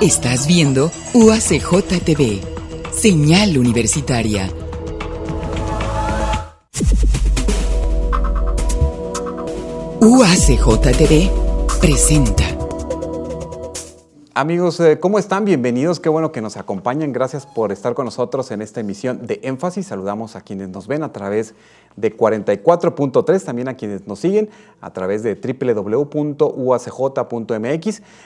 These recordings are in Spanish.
Estás viendo UACJ TV, señal universitaria. UACJ TV presenta. Amigos, ¿cómo están? Bienvenidos. Qué bueno que nos acompañan. Gracias por estar con nosotros en esta emisión de Énfasis. Saludamos a quienes nos ven a través de 44.3, también a quienes nos siguen a través de www.uacj.mx.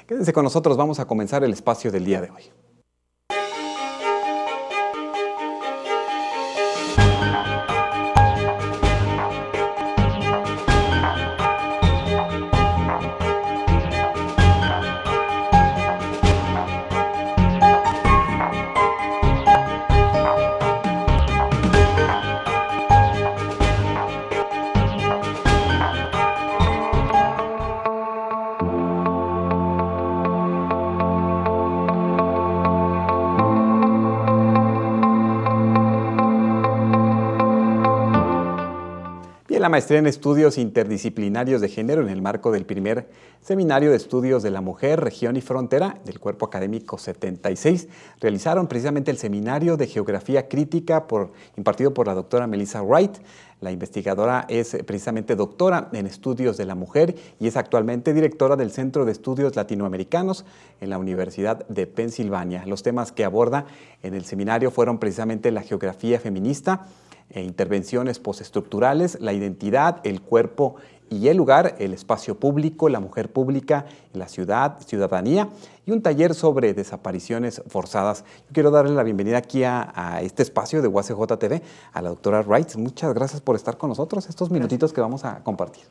Quédense con nosotros, vamos a comenzar el espacio del día de hoy. La maestría en estudios interdisciplinarios de género en el marco del primer Seminario de Estudios de la Mujer, Región y Frontera del Cuerpo Académico 76, realizaron precisamente el Seminario de Geografía Crítica impartido por la doctora Melissa Wright. La investigadora es precisamente doctora en estudios de la mujer y es actualmente directora del Centro de Estudios Latinoamericanos en la Universidad de Pensilvania. Los temas que aborda en el seminario fueron precisamente la geografía feminista, intervenciones postestructurales, la identidad, el cuerpo y el lugar, el espacio público, la mujer pública, la ciudad, ciudadanía y un taller sobre desapariciones forzadas. Yo quiero darle la bienvenida aquí a este espacio de UACJ TV a la doctora Wright. Muchas gracias por estar con nosotros estos minutitos que vamos a compartir.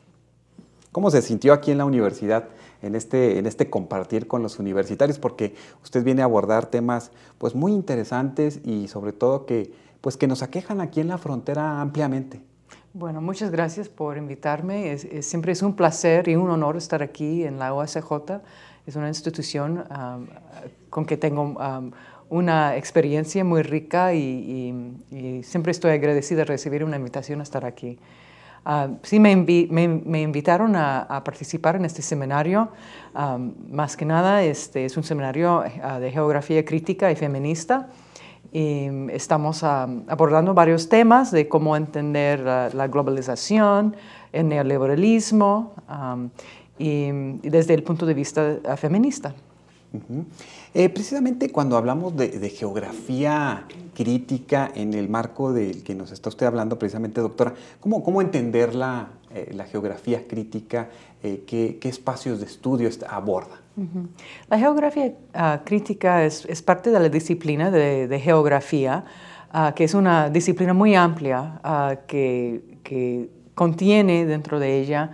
¿Cómo se sintió aquí en la universidad en este compartir con los universitarios? Porque usted viene a abordar temas pues muy interesantes y sobre todo que nos aquejan aquí en la frontera ampliamente. Bueno, muchas gracias por invitarme. Siempre es un placer y un honor estar aquí en la UACJ. Es una institución con que tengo una experiencia muy rica y siempre estoy agradecida de recibir una invitación a estar aquí. Sí, me invitaron a participar en este seminario. Más que nada, es un seminario de geografía crítica y feminista. Y estamos abordando varios temas de cómo entender la globalización, el neoliberalismo y desde el punto de vista feminista. Uh-huh. Precisamente cuando hablamos de geografía crítica en el marco del que nos está usted hablando precisamente, doctora, ¿cómo entender la geografía crítica? ¿Qué espacios de estudio aborda? Uh-huh. La geografía crítica es parte de la disciplina de geografía, que es una disciplina muy amplia que contiene dentro de ella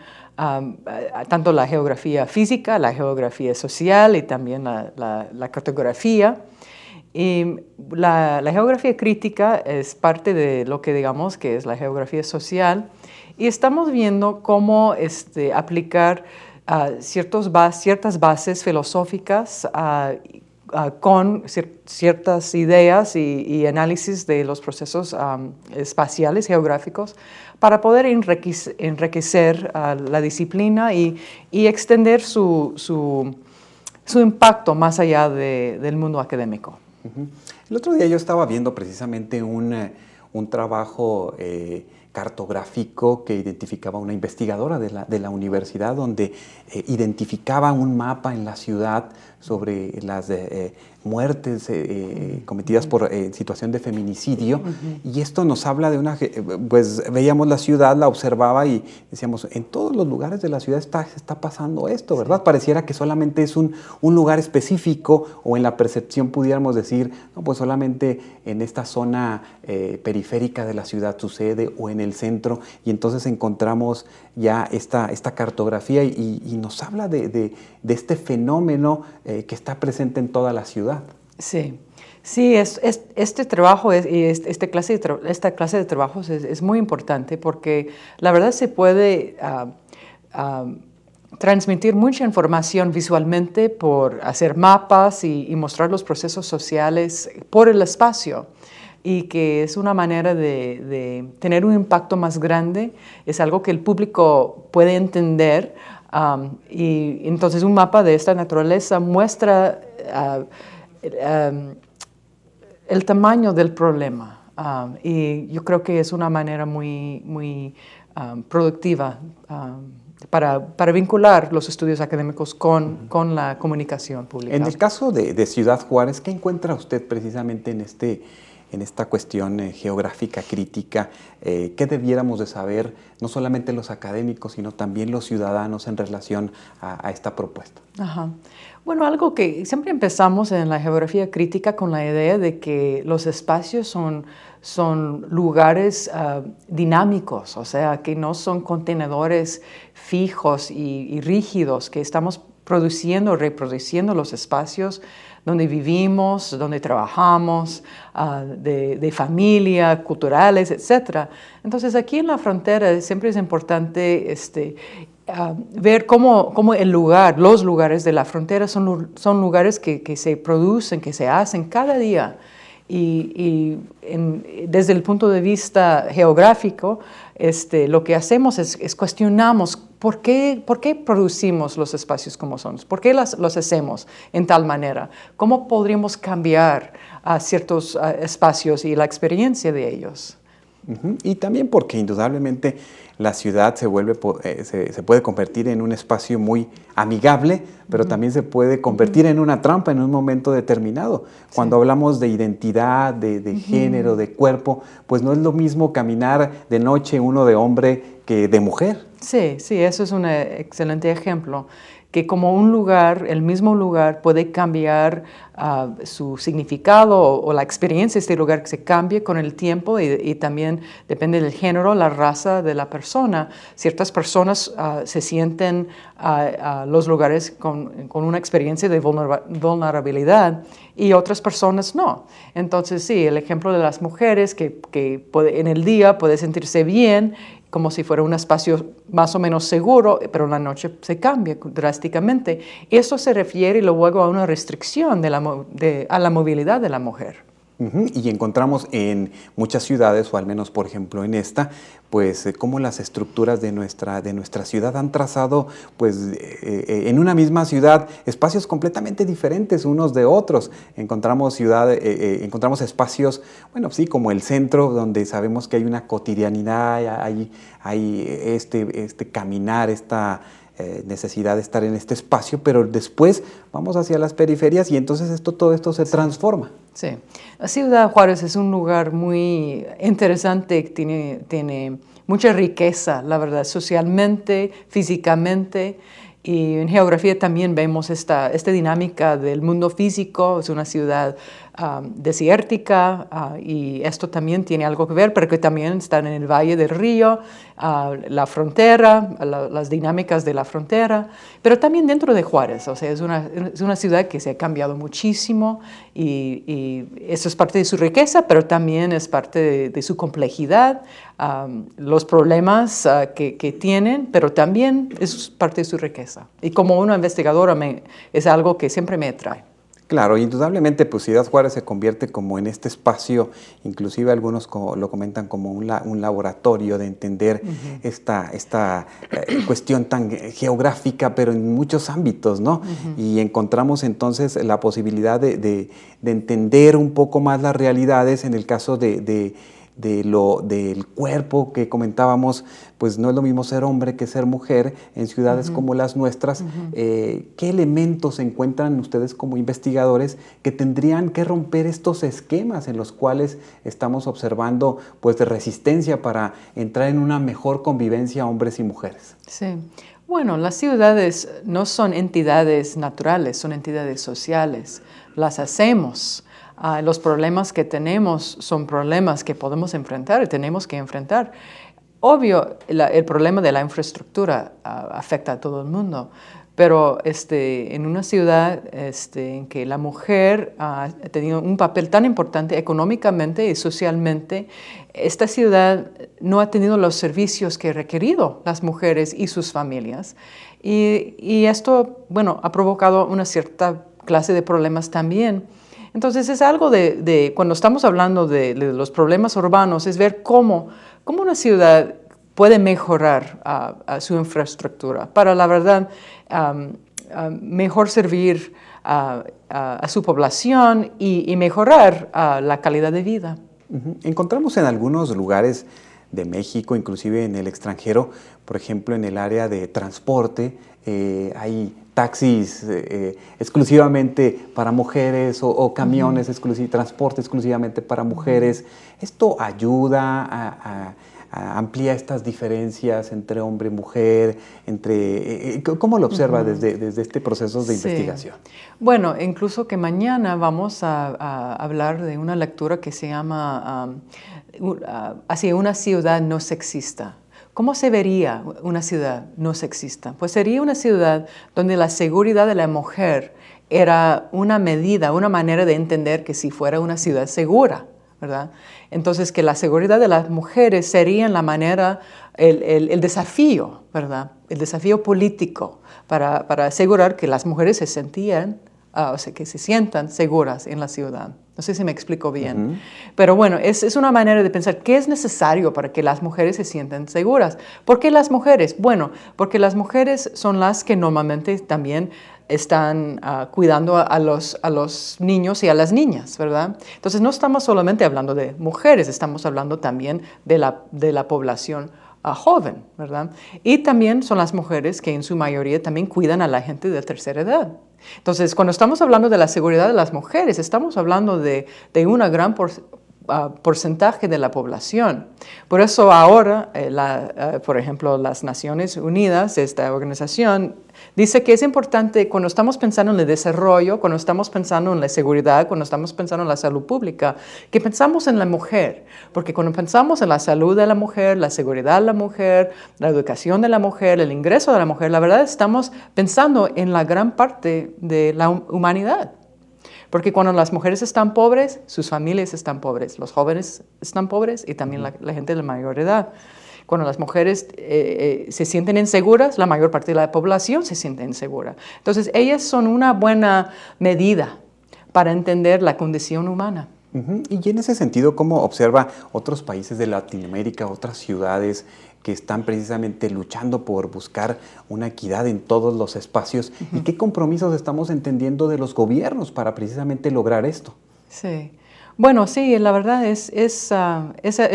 tanto la geografía física, la geografía social y también la cartografía. Y la geografía crítica es parte de lo que digamos que es la geografía social y estamos viendo cómo aplicar ciertas bases filosóficas con ciertas ideas y análisis de los procesos espaciales, geográficos, para poder enriquecer la disciplina y extender su impacto más allá del mundo académico. Uh-huh. El otro día yo estaba viendo precisamente un trabajo cartográfico que identificaba una investigadora de la universidad, donde identificaba un mapa en la ciudad sobre las muertes cometidas por situación de feminicidio. Uh-huh. Y esto nos habla de pues veíamos la ciudad, la observaba y decíamos, en todos los lugares de la ciudad está pasando esto, ¿verdad? Sí. Pareciera que solamente es un lugar específico, o en la percepción pudiéramos decir, no, pues solamente en esta zona periférica de la ciudad sucede, o en el centro, y entonces encontramos ya esta cartografía y nos habla de este fenómeno que está presente en toda la ciudad. Sí, este trabajo esta clase de trabajos es muy importante porque la verdad se puede transmitir mucha información visualmente por hacer mapas y mostrar los procesos sociales por el espacio. Y que es una manera de tener un impacto más grande, es algo que el público puede entender Y entonces un mapa de esta naturaleza muestra el tamaño del problema. Y yo creo que es una manera muy productiva para vincular los estudios académicos con la comunicación pública. En el caso de Ciudad Juárez, ¿qué encuentra usted precisamente en esta cuestión geográfica crítica? ¿Qué debiéramos de saber, no solamente los académicos, sino también los ciudadanos en relación a esta propuesta? Ajá. Bueno, algo que siempre empezamos en la geografía crítica con la idea de que los espacios son lugares dinámicos, o sea, que no son contenedores fijos y rígidos, que estamos produciendo, reproduciendo los espacios donde vivimos, donde trabajamos, de familia, culturales, etc. Entonces, aquí en la frontera siempre es importante ver cómo los lugares de la frontera son lugares que se producen, que se hacen cada día. Desde el punto de vista geográfico, lo que hacemos es cuestionamos por qué producimos los espacios como son, por qué los hacemos en tal manera, cómo podríamos cambiar ciertos espacios y la experiencia de ellos. Y también porque indudablemente la ciudad se puede convertir en un espacio muy amigable, pero también se puede convertir en una trampa en un momento determinado. Cuando hablamos de identidad, de género, de cuerpo, pues no es lo mismo caminar de noche uno de hombre que de mujer. Sí, eso es un excelente ejemplo, que como un lugar, el mismo lugar puede cambiar su significado o la experiencia de este lugar que se cambie con el tiempo y también depende del género, la raza de la persona. Ciertas personas se sienten los lugares con una experiencia de vulnerabilidad y otras personas no. Entonces sí, el ejemplo de las mujeres que en el día puede sentirse bien, como si fuera un espacio más o menos seguro, pero en la noche se cambia drásticamente. Eso se refiere luego a una restricción a la movilidad de la mujer. Y encontramos en muchas ciudades, o al menos por ejemplo en esta, pues cómo las estructuras de nuestra ciudad han trazado pues en una misma ciudad espacios completamente diferentes unos de otros. Encontramos espacios, bueno, sí, como el centro, donde sabemos que hay una cotidianidad, hay este caminar, esta necesidad de estar en este espacio, pero después vamos hacia las periferias y entonces todo esto se transforma. Sí, la Ciudad Juárez es un lugar muy interesante, tiene mucha riqueza, la verdad, socialmente, físicamente, y en geografía también vemos esta dinámica del mundo físico. Es una ciudad desértica y esto también tiene algo que ver porque también están en el Valle del Río, la frontera, las dinámicas de la frontera, pero también dentro de Juárez. O sea, es una ciudad que se ha cambiado muchísimo y eso es parte de su riqueza, pero también es parte de su complejidad, los problemas que tienen, pero también es parte de su riqueza. Y como una investigadora es algo que siempre me atrae. Claro, indudablemente pues Ciudad Juárez se convierte como en este espacio, inclusive algunos lo comentan como un laboratorio de entender esta cuestión tan geográfica, pero en muchos ámbitos, ¿no? Y encontramos entonces la posibilidad de entender un poco más las realidades en el caso del cuerpo que comentábamos, pues no es lo mismo ser hombre que ser mujer en ciudades como las nuestras. ¿Qué elementos encuentran ustedes como investigadores que tendrían que romper estos esquemas en los cuales estamos observando pues de resistencia para entrar en una mejor convivencia hombres y mujeres? Sí. Bueno, las ciudades no son entidades naturales, son entidades sociales. Las hacemos. Los problemas que tenemos son problemas que podemos enfrentar y tenemos que enfrentar. Obvio, el problema de la infraestructura afecta a todo el mundo, pero en una ciudad en que la mujer ha tenido un papel tan importante económicamente y socialmente, esta ciudad no ha tenido los servicios que ha requerido las mujeres y sus familias. Y esto, bueno, ha provocado una cierta clase de problemas también. Entonces es algo cuando estamos hablando de los problemas urbanos, es ver cómo una ciudad puede mejorar su infraestructura para, la verdad, mejor servir a su población y mejorar la calidad de vida. Encontramos en algunos lugares de México, inclusive en el extranjero, por ejemplo, en el área de transporte, hay taxis exclusivamente para mujeres o camiones, transporte exclusivamente para mujeres. ¿Esto ayuda amplía estas diferencias entre hombre y mujer? ¿Cómo lo observa desde este proceso de investigación? Bueno, incluso que mañana vamos a hablar de una lectura que se llama Hacia una ciudad no sexista. ¿Cómo se vería una ciudad no sexista? Pues sería una ciudad donde la seguridad de la mujer era una medida, una manera de entender que si fuera una ciudad segura, ¿verdad? Entonces, que la seguridad de las mujeres sería la manera, el desafío, ¿verdad? El desafío político para asegurar que las mujeres se sentían, o sea, que se sientan seguras en la ciudad. No sé si me explico bien. Pero bueno, es una manera de pensar qué es necesario para que las mujeres se sientan seguras. ¿Por qué las mujeres? Bueno, porque las mujeres son las que normalmente también están cuidando a los niños y a las niñas, ¿verdad? Entonces no estamos solamente hablando de mujeres, estamos hablando también de la población joven, ¿verdad? Y también son las mujeres que en su mayoría también cuidan a la gente de tercera edad. Entonces, cuando estamos hablando de la seguridad de las mujeres, estamos hablando de una gran porcentaje de la población. Por eso ahora, por ejemplo, las Naciones Unidas, esta organización, dice que es importante cuando estamos pensando en el desarrollo, cuando estamos pensando en la seguridad, cuando estamos pensando en la salud pública, que pensamos en la mujer, porque cuando pensamos en la salud de la mujer, la seguridad de la mujer, la educación de la mujer, el ingreso de la mujer, la verdad estamos pensando en la gran parte de la humanidad. Porque cuando las mujeres están pobres, sus familias están pobres, los jóvenes están pobres y también la gente de la mayor edad. Cuando las mujeres se sienten inseguras, la mayor parte de la población se siente insegura. Entonces, ellas son una buena medida para entender la condición humana. Y en ese sentido, ¿cómo observa otros países de Latinoamérica, otras ciudades que están precisamente luchando por buscar una equidad en todos los espacios? ¿Y qué compromisos estamos entendiendo de los gobiernos para precisamente lograr esto? Sí. Bueno, sí, la verdad es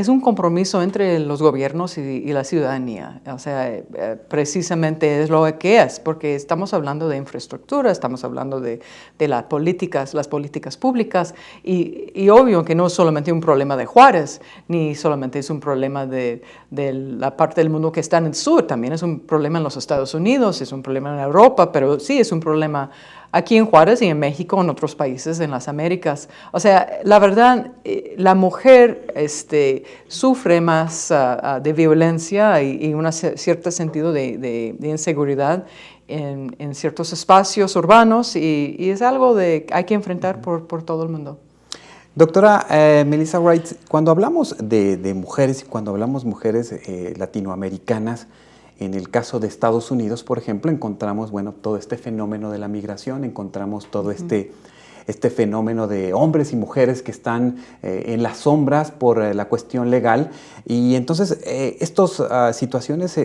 un compromiso entre los gobiernos y la ciudadanía. O sea, precisamente es lo que es, porque estamos hablando de infraestructura, estamos hablando de las políticas públicas, y obvio que no es solamente un problema de Juárez, ni solamente es un problema de la parte del mundo que está en el sur, también es un problema en los Estados Unidos, es un problema en Europa, pero sí es un problema aquí en Juárez y en México, en otros países, en las Américas. O sea, la verdad, la mujer sufre más de violencia y un cierto sentido de inseguridad en ciertos espacios urbanos y es algo que hay que enfrentar por todo el mundo. Doctora Melissa Wright, cuando hablamos de mujeres y cuando hablamos mujeres latinoamericanas, en el caso de Estados Unidos, por ejemplo, encontramos, todo este fenómeno de la migración, encontramos todo este fenómeno de hombres y mujeres que están en las sombras por la cuestión legal. Y entonces, estas situaciones,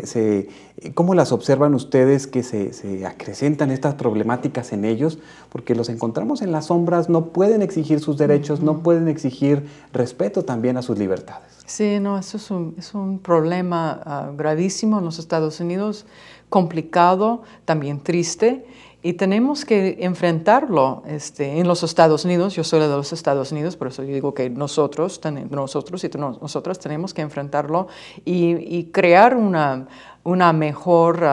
¿cómo las observan ustedes que se acrecentan estas problemáticas en ellos? Porque los encontramos en las sombras, no pueden exigir sus derechos, no pueden exigir respeto también a sus libertades. Sí, no, eso es un problema gravísimo en los Estados Unidos, complicado, también triste, y tenemos que enfrentarlo en los Estados Unidos. Yo soy de los Estados Unidos, por eso yo digo que nosotros y nosotras tenemos que enfrentarlo y crear una mejor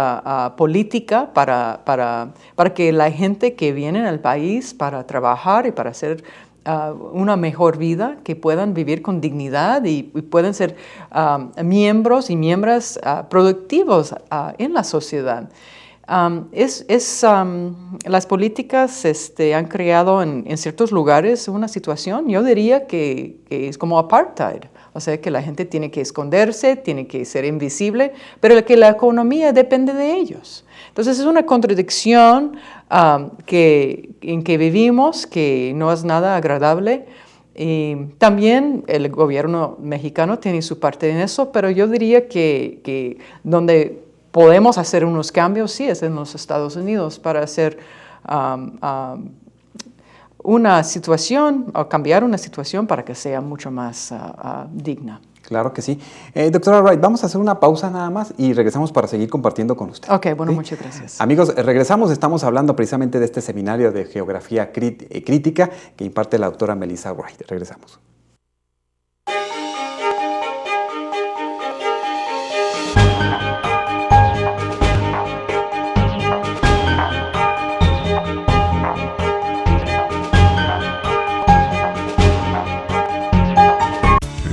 política para que la gente que viene al país para trabajar y para hacer una mejor vida, que puedan vivir con dignidad y puedan ser miembros y miembros productivos en la sociedad. Las políticas han creado en ciertos lugares una situación, yo diría que es como apartheid, o sea que la gente tiene que esconderse, tiene que ser invisible, pero que la economía depende de ellos. Entonces es una contradicción en que vivimos, que no es nada agradable, Y también el gobierno mexicano tiene su parte en eso, pero yo diría que donde podemos hacer unos cambios, sí, es en los Estados Unidos para hacer una situación o cambiar una situación para que sea mucho más digna. Claro que sí. Doctora Wright, vamos a hacer una pausa nada más y regresamos para seguir compartiendo con usted. Ok, bueno, ¿Sí? muchas gracias. Amigos, regresamos. Estamos hablando precisamente de este seminario de geografía crítica que imparte la doctora Melissa Wright. Regresamos.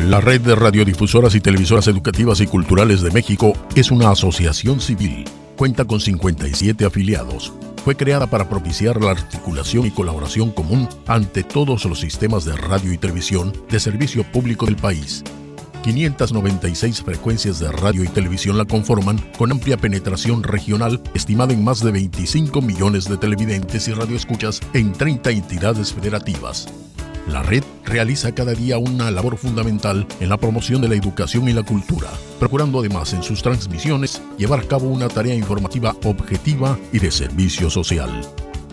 La Red de Radiodifusoras y Televisoras Educativas y Culturales de México es una asociación civil. Cuenta con 57 afiliados. Fue creada para propiciar la articulación y colaboración común ante todos los sistemas de radio y televisión de servicio público del país. 596 frecuencias de radio y televisión la conforman, con amplia penetración regional, estimada en más de 25 millones de televidentes y radioescuchas en 30 entidades federativas. La red realiza cada día una labor fundamental en la promoción de la educación y la cultura, procurando además en sus transmisiones llevar a cabo una tarea informativa objetiva y de servicio social.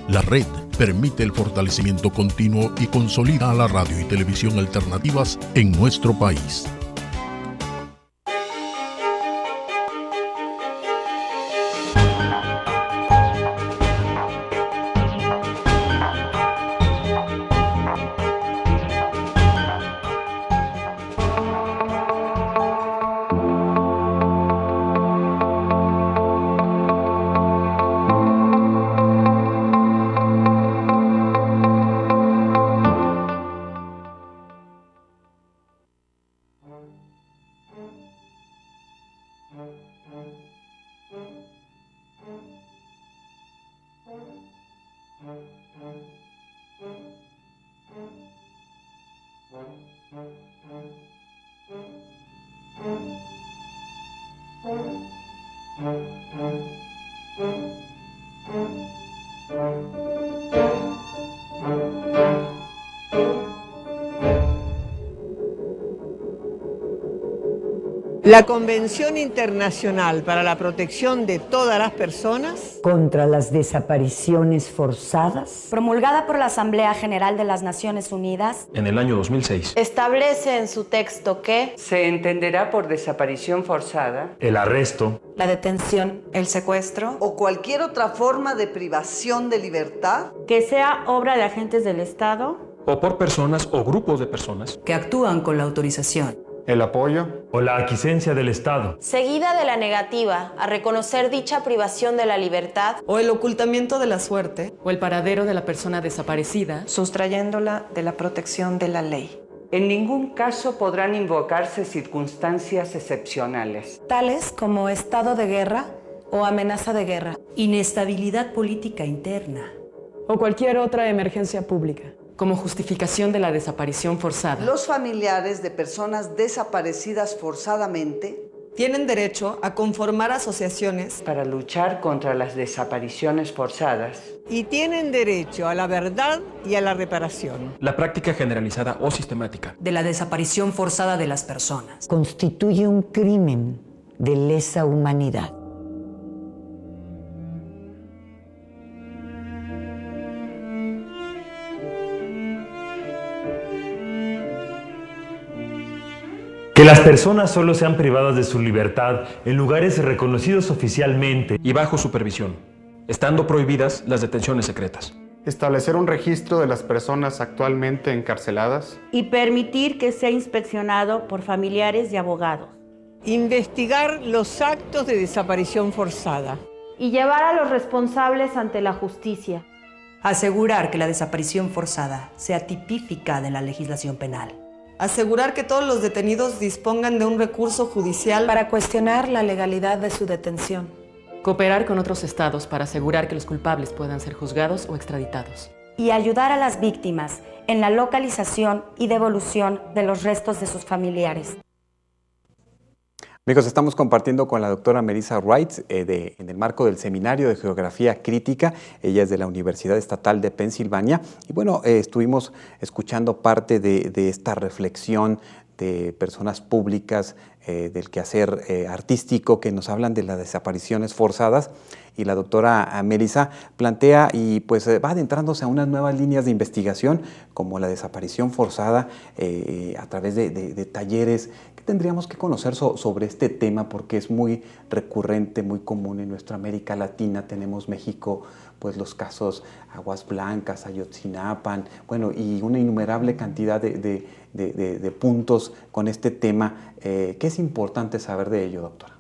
La red permite el fortalecimiento continuo y consolida a la radio y televisión alternativas en nuestro país. La Convención Internacional para la Protección de Todas las Personas contra las desapariciones forzadas, promulgada por la Asamblea General de las Naciones Unidas en el año 2006, establece en su texto que se entenderá por desaparición forzada el arresto, la detención, el secuestro o cualquier otra forma de privación de libertad que sea obra de agentes del Estado o por personas o grupos de personas que actúan con la autorización, el apoyo o la aquiescencia del Estado, seguida de la negativa a reconocer dicha privación de la libertad o el ocultamiento de la suerte o el paradero de la persona desaparecida, sustrayéndola de la protección de la ley. En ningún caso podrán invocarse circunstancias excepcionales, tales como estado de guerra o amenaza de guerra, inestabilidad política interna o cualquier otra emergencia pública, como justificación de la desaparición forzada. Los familiares de personas desaparecidas forzadamente tienen derecho a conformar asociaciones para luchar contra las desapariciones forzadas y tienen derecho a la verdad y a la reparación. La práctica generalizada o sistemática de la desaparición forzada de las personas constituye un crimen de lesa humanidad. Que las personas solo sean privadas de su libertad en lugares reconocidos oficialmente y bajo supervisión, estando prohibidas las detenciones secretas. Establecer un registro de las personas actualmente encarceladas y permitir que sea inspeccionado por familiares y abogados. Investigar los actos de desaparición forzada y llevar a los responsables ante la justicia. Asegurar que la desaparición forzada sea tipificada en la legislación penal. Asegurar que todos los detenidos dispongan de un recurso judicial para cuestionar la legalidad de su detención. Cooperar con otros estados para asegurar que los culpables puedan ser juzgados o extraditados. Y ayudar a las víctimas en la localización y devolución de los restos de sus familiares. Amigos, estamos compartiendo con la doctora Melissa Wright en el marco del Seminario de Geografía Crítica. Ella es de la Universidad Estatal de Pensilvania. Y bueno, estuvimos escuchando parte de esta reflexión de personas públicas del quehacer artístico que nos hablan de las desapariciones forzadas. Y la doctora Melissa plantea y pues va adentrándose a unas nuevas líneas de investigación como la desaparición forzada a través de talleres que tendríamos que conocer sobre este tema porque es muy recurrente, muy común en nuestra América Latina. Tenemos México, pues los casos Aguas Blancas, Ayotzinapa, bueno, y una innumerable cantidad de puntos con este tema. ¿Qué es importante saber de ello, doctora?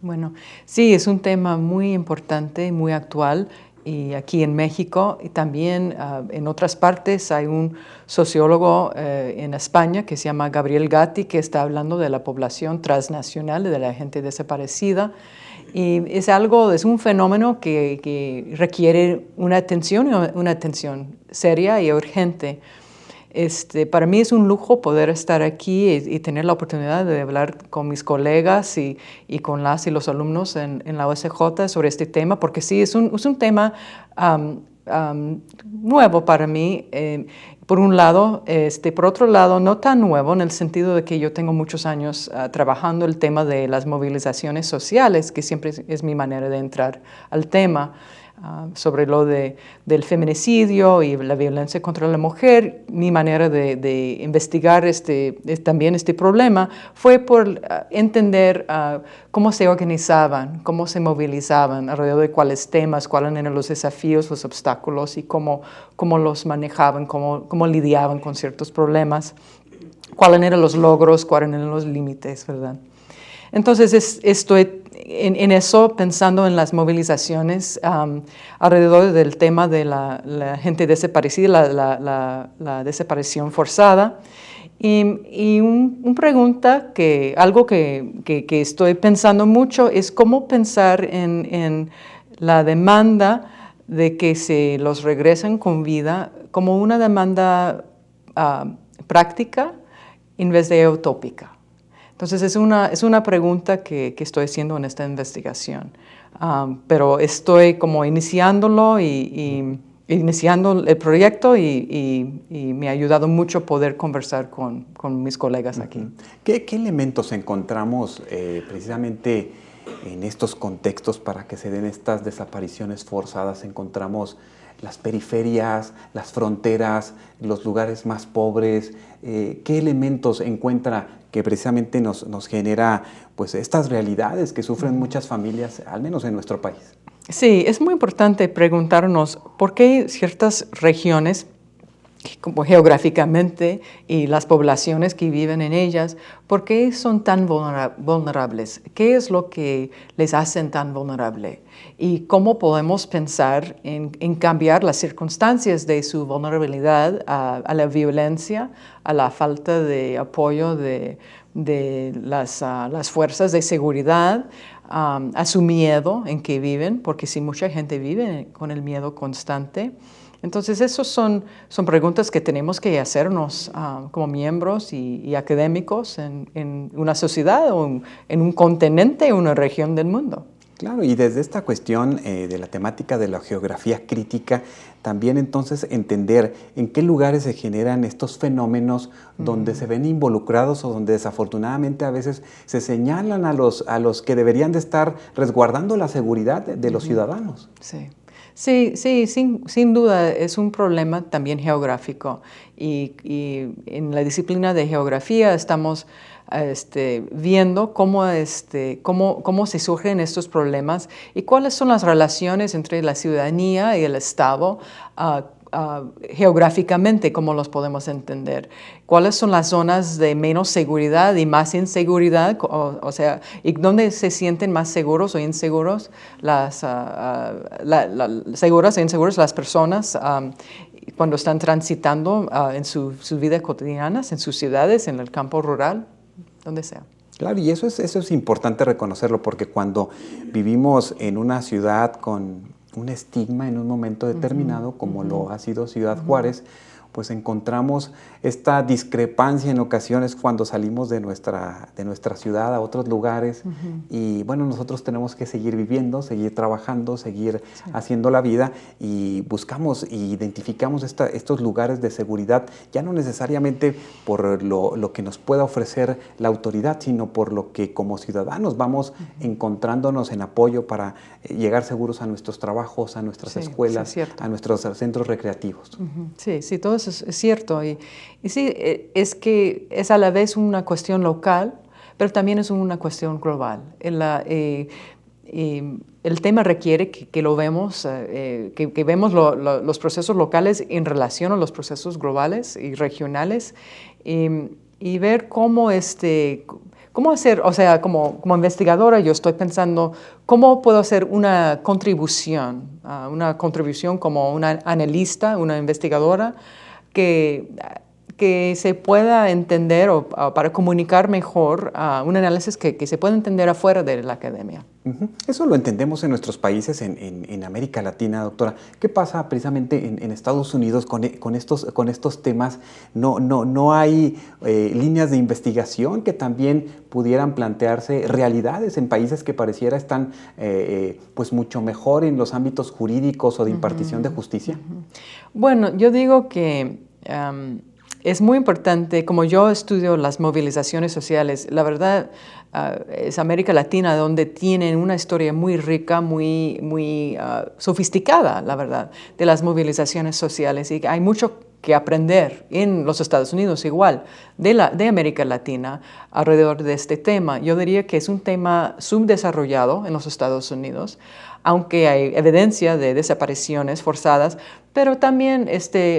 Bueno, sí, es un tema muy importante, muy actual, y aquí en México y también en otras partes hay un sociólogo en España que se llama Gabriel Gatti, que está hablando de la población transnacional, de la gente desaparecida, y es un fenómeno que requiere una atención seria y urgente. Para mí es un lujo poder estar aquí y tener la oportunidad de hablar con mis colegas y con las y los alumnos en la OSJ sobre este tema, porque sí, es un tema nuevo para mí, por un lado, por otro lado, no tan nuevo en el sentido de que yo tengo muchos años trabajando el tema de las movilizaciones sociales, que siempre es mi manera de entrar al tema. Sobre lo del feminicidio y la violencia contra la mujer, mi manera de investigar también este problema fue por entender cómo se organizaban, cómo se movilizaban, alrededor de cuáles temas, cuáles eran los desafíos, los obstáculos y cómo los manejaban, cómo lidiaban con ciertos problemas, cuáles eran los logros, cuáles eran los límites, ¿verdad? Entonces estoy en eso pensando en las movilizaciones alrededor del tema de la gente desaparecida, la desaparición forzada. Y una pregunta, algo que estoy pensando mucho es cómo pensar en la demanda de que se los regresen con vida como una demanda práctica en vez de utópica. Entonces es una pregunta que estoy haciendo en esta investigación, pero estoy como iniciándolo y iniciando el proyecto y me ha ayudado mucho poder conversar con mis colegas aquí. ¿Qué elementos encontramos precisamente en estos contextos para que se den estas desapariciones forzadas? Encontramos las periferias, las fronteras, los lugares más pobres. ¿Qué elementos encuentra que precisamente nos genera pues, estas realidades que sufren muchas familias, al menos en nuestro país? Sí, es muy importante preguntarnos por qué ciertas regiones, como geográficamente, y las poblaciones que viven en ellas, ¿por qué son tan vulnerables? ¿Qué es lo que les hacen tan vulnerables? Y cómo podemos pensar en cambiar las circunstancias de su vulnerabilidad a la violencia, a la falta de apoyo de las fuerzas de seguridad, a su miedo en que viven, porque si mucha gente vive con el miedo constante. Entonces, esas son preguntas que tenemos que hacernos como miembros y académicos en una sociedad o en un continente o una región del mundo. Claro, y desde esta cuestión de la temática de la geografía crítica, también entonces entender en qué lugares se generan estos fenómenos donde se ven involucrados o donde desafortunadamente a veces se señalan a los que deberían de estar resguardando la seguridad de los ciudadanos. Sí. Sí, sin duda es un problema también geográfico y en la disciplina de geografía estamos viendo cómo se surgen estos problemas y cuáles son las relaciones entre la ciudadanía y el Estado geográficamente, cómo los podemos entender. ¿Cuáles son las zonas de menos seguridad y más inseguridad? O sea, ¿y dónde se sienten más seguros o inseguros seguras e inseguras las personas cuando están transitando en sus vidas cotidianas, en sus ciudades, en el campo rural, donde sea? Claro, y eso es importante reconocerlo, porque cuando vivimos en una ciudad con un estigma en un momento determinado, como lo ha sido Ciudad Juárez, pues encontramos esta discrepancia en ocasiones cuando salimos de nuestra ciudad a otros lugares. Y bueno, nosotros tenemos que seguir viviendo, seguir trabajando, seguir haciendo la vida, y buscamos e identificamos estos lugares de seguridad, ya no necesariamente por lo que nos pueda ofrecer la autoridad, sino por lo que como ciudadanos vamos encontrándonos en apoyo para llegar seguros a nuestros trabajos, a nuestras escuelas, a nuestros centros recreativos. Sí, sí, todo eso es cierto. Y sí, es que es a la vez una cuestión local, pero también es una cuestión global. El tema requiere que lo vemos, que vemos los procesos locales en relación a los procesos globales y regionales, y ver cómo hacer, o sea, como investigadora yo estoy pensando cómo puedo hacer una contribución como una analista, una investigadora, que se pueda entender o para comunicar mejor un análisis que se pueda entender afuera de la academia. Eso lo entendemos en nuestros países, en América Latina, doctora. ¿Qué pasa precisamente en Estados Unidos con estos temas? ¿No hay líneas de investigación que también pudieran plantearse realidades en países que pareciera están pues mucho mejor en los ámbitos jurídicos o de impartición de justicia? Bueno, yo digo que es muy importante, como yo estudio las movilizaciones sociales, la verdad es América Latina donde tienen una historia muy rica, muy sofisticada, la verdad, de las movilizaciones sociales, y hay mucho que aprender en los Estados Unidos igual, de América Latina alrededor de este tema. Yo diría que es un tema subdesarrollado en los Estados Unidos, aunque hay evidencia de desapariciones forzadas, pero también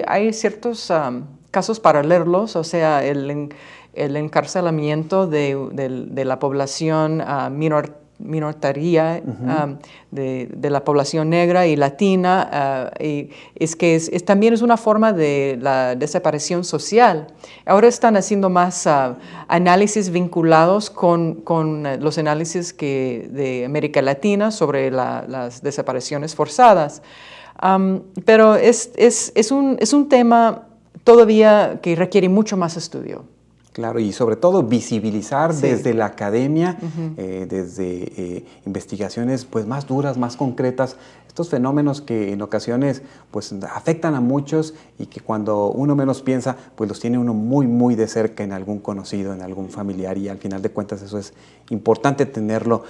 hay ciertos casos paralelos, o sea, el encarcelamiento de la población minoritaria, de la población negra y latina, y también es una forma de la desaparición social. Ahora están haciendo más análisis vinculados con los análisis de América Latina sobre las desapariciones forzadas. Pero es un tema todavía que requiere mucho más estudio. Claro, y sobre todo visibilizar desde la academia, desde investigaciones pues más duras, más concretas, estos fenómenos que en ocasiones pues afectan a muchos y que cuando uno menos piensa pues los tiene uno muy muy de cerca en algún conocido, en algún familiar, y al final de cuentas eso es importante tenerlo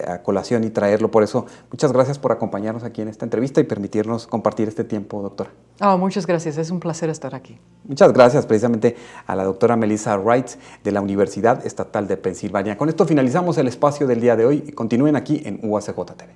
a colación y traerlo. Por eso muchas gracias por acompañarnos aquí en esta entrevista y permitirnos compartir este tiempo, doctora. Muchas gracias, es un placer estar aquí. Muchas gracias precisamente a la doctora Melissa Wright de la Universidad Estatal de Pensilvania. Con esto finalizamos el espacio del día de hoy y continúen aquí en UACJ TV.